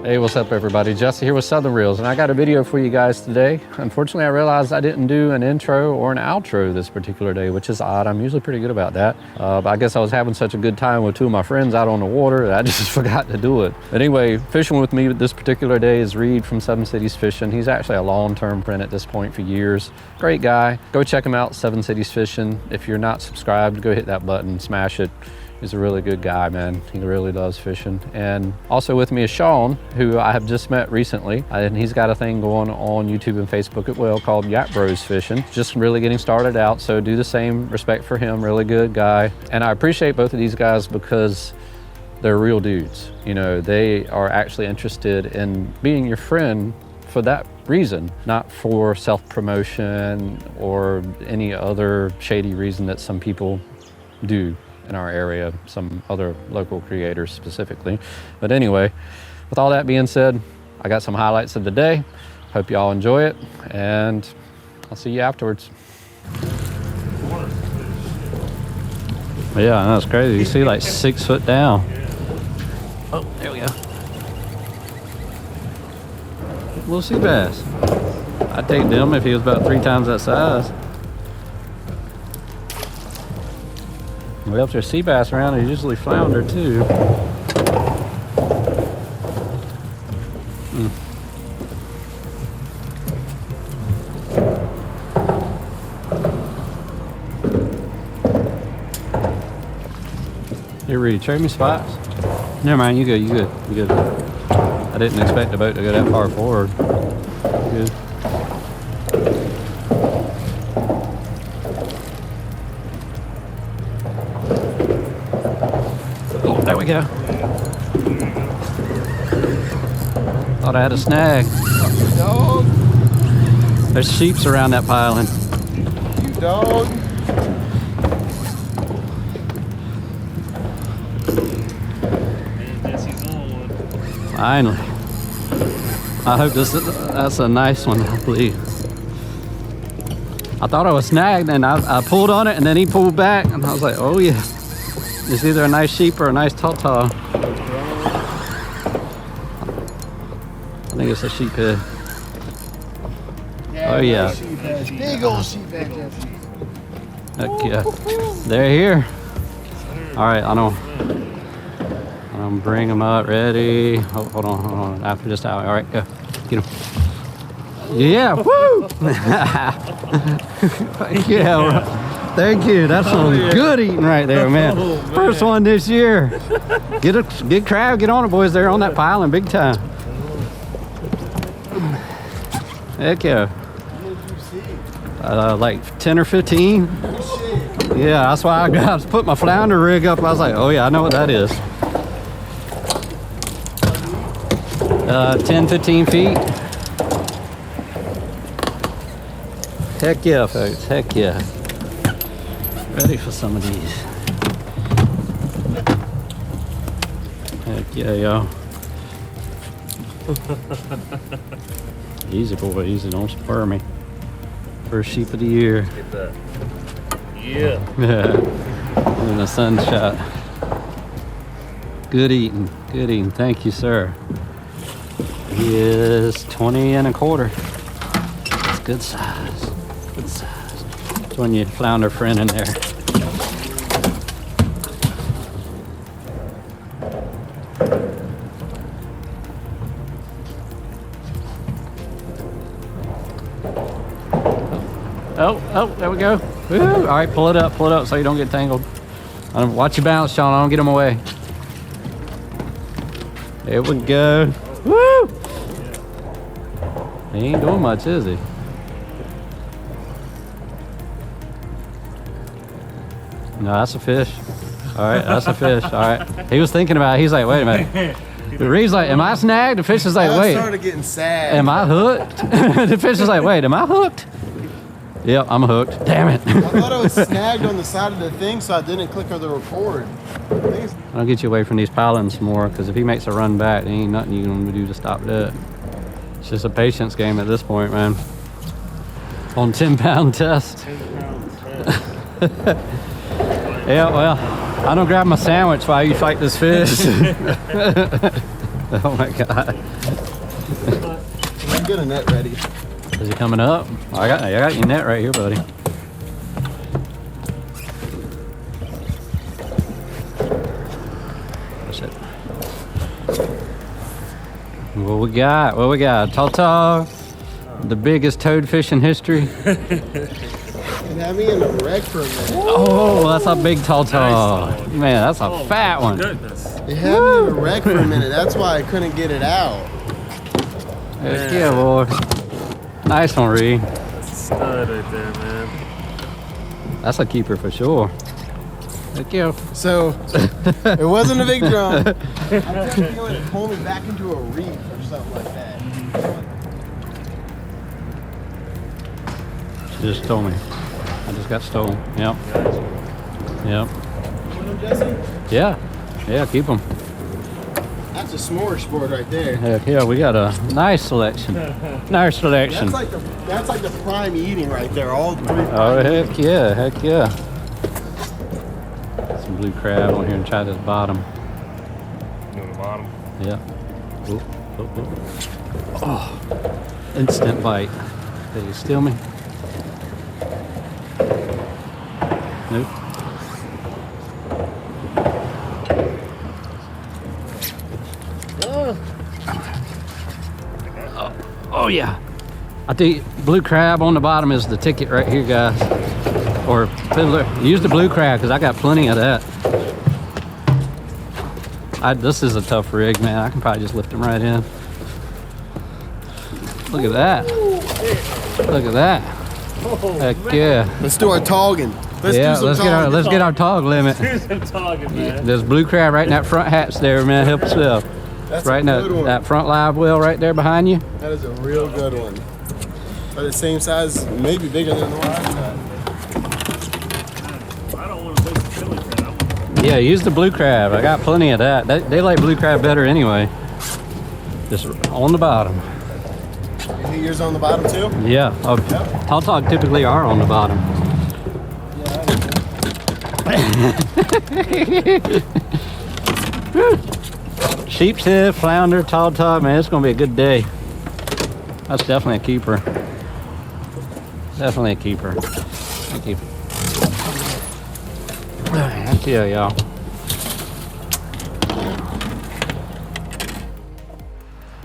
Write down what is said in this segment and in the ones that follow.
Hey, what's up everybody? Jesse here with Southern Reels, and I got a video for you guys today. Unfortunately, I realized I didn't do an intro or an outro this particular day, which is odd. I'm usually pretty good about that. But I guess I was having such a good time with two of my friends out on the water that I just forgot to do it. But anyway, fishing with me this particular day is Reed from Seven Cities Fishing. He's actually a long-term friend at this point for years. Great guy. Go check him out, Seven Cities Fishing. If you're not subscribed, go hit that button, smash it. He's a really good guy, man. He really loves fishing. And also with me is Sean, who I have just met recently. And he's got a thing going on YouTube and Facebook as well called Yak Bros Fishing. Just really getting started out, so do the same. Respect for him, really good guy. And I appreciate both of these guys because they're real dudes. You know, they are actually interested in being your friend for that reason, not for self-promotion or any other shady reason that some people do in our area, some other local creators specifically. But anyway, with all that being said, I got some highlights of the day. Hope y'all enjoy it, and I'll see you afterwards. Yeah, that's crazy. You see like 6 foot down. Oh, there we go. Little sea bass. I'd take them if he was about 3 times that size. Well, if there's sea bass around, they usually flounder too. Hey Reed, trade me spots? Never mind, you good, you good, you good. I didn't expect the boat to go that far forward. Good. There we go. Thought I had a snag. Dog. There's sheeps around that piling. You dog. Finally. I hope that's a nice one, I believe. I thought I was snagged and I pulled on it and then he pulled back and I was like, oh yeah. It's either a nice sheep or a nice tautog. I think it's a sheephead. Yeah, oh yeah. Big old sheephead. Heck yeah. They're here. All right, I'm bring them up, ready. Oh, hold on. After this hour. All right, go. Get them. Yeah, woo! Yeah. Thank you. That's some good eating right there, man. First one this year. Get a good crab. Get on it, boys. They're on that piling big time. Heck yeah. Like 10 or 15. Yeah, that's why I put my flounder rig up. I was like, oh yeah, I know what that is. 10, 15 feet. Heck yeah, folks. Heck yeah. Ready for some of these. Heck yeah, y'all. Easy, boy, easy, don't spur me. First sheep of the year. Get that. Yeah. Yeah. In a sunshot. Good eating, thank you, sir. He is 20 1/4. It's good size, good size. It's when you flounder friend in there. Oh, there we go. Woo. All right, pull it up so you don't get tangled. Watch your balance, Sean. I don't get them away. There we go. Woo! He ain't doing much, is he? No, that's a fish. All right, that's a fish. All right. He was thinking about it. He's like, wait a minute. The Reed's like, am I snagged? The fish is like, wait. I started getting sad. Am I hooked? The fish is like, wait, am I hooked? Yep, I'm hooked. Damn it. I thought I was snagged on the side of the thing, so I didn't click on the record. I'll get you away from these pilings more, because if he makes a run back, there ain't nothing you can do to stop that. It's just a patience game at this point, man. On 10-pound test. Yeah, well, I don't grab my sandwich while you fight this fish. Oh my God. I'm getting a net ready. Is he coming up? I got your net right here, buddy. That's it. What we got? What we got? Tall, the biggest toadfish in history. It had me in a wreck for a minute. Oh, that's a big tall. Nice. Man, that's a fat one. Goodness. It had me in a wreck for a minute. That's why I couldn't get it out. Heck yeah, boy. Nice one, Ree. That's a stud right there, man. That's a keeper for sure. Heck yeah. So, it wasn't a big drum. I kept feeling it pull me back into a reef or something like that. She just told me. I just got stolen. Yep. Yep. Want them, Jesse? Yeah. Yeah, keep them. That's a smorgasbord right there. Heck yeah, we got a nice selection. Nice selection. That's like the prime eating right there. All three. Oh, heck yeah. Heck yeah. Some blue crab on here and try this bottom. On the bottom. Yeah. Oop, oop, oop. Oh, instant bite. Did he steal me? Nope. Oh yeah. I think blue crab on the bottom is the ticket right here, guys. Or fiddler. Use the blue crab because I got plenty of that. This is a tough rig, man. I can probably just lift him right in. Look at that. Look at that. Heck yeah. Let's do our togging. Let's get our tog limit. Here's some talking, man. There's blue crab right in that front hatch there, man. Help yourself. That's Right a good now, one. that front live well right there behind you. That is a real good one. Are the same size, maybe bigger than the one I got. I don't want to taste the chili crab. Yeah, use the blue crab. I got plenty of that. They like blue crab better anyway. Just on the bottom. You hit yours on the bottom too? Yeah. Oh, Yep. tall tog typically are on the bottom. Sheep's head, flounder, tall tog, man, it's gonna be a good day. That's definitely a keeper. Definitely a keeper. Thank you. Heck yeah, y'all.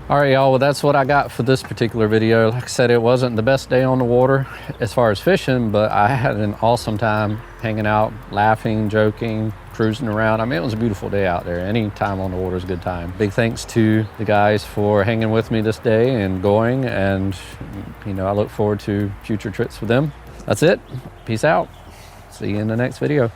All right, y'all, well, that's what I got for this particular video. Like I said, it wasn't the best day on the water as far as fishing, but I had an awesome time hanging out, laughing, joking, cruising around. I mean, it was a beautiful day out there. Any time on the water is a good time. Big thanks to the guys for hanging with me this day and going, and you know, I look forward to future trips with them. That's it. Peace out. See you in the next video.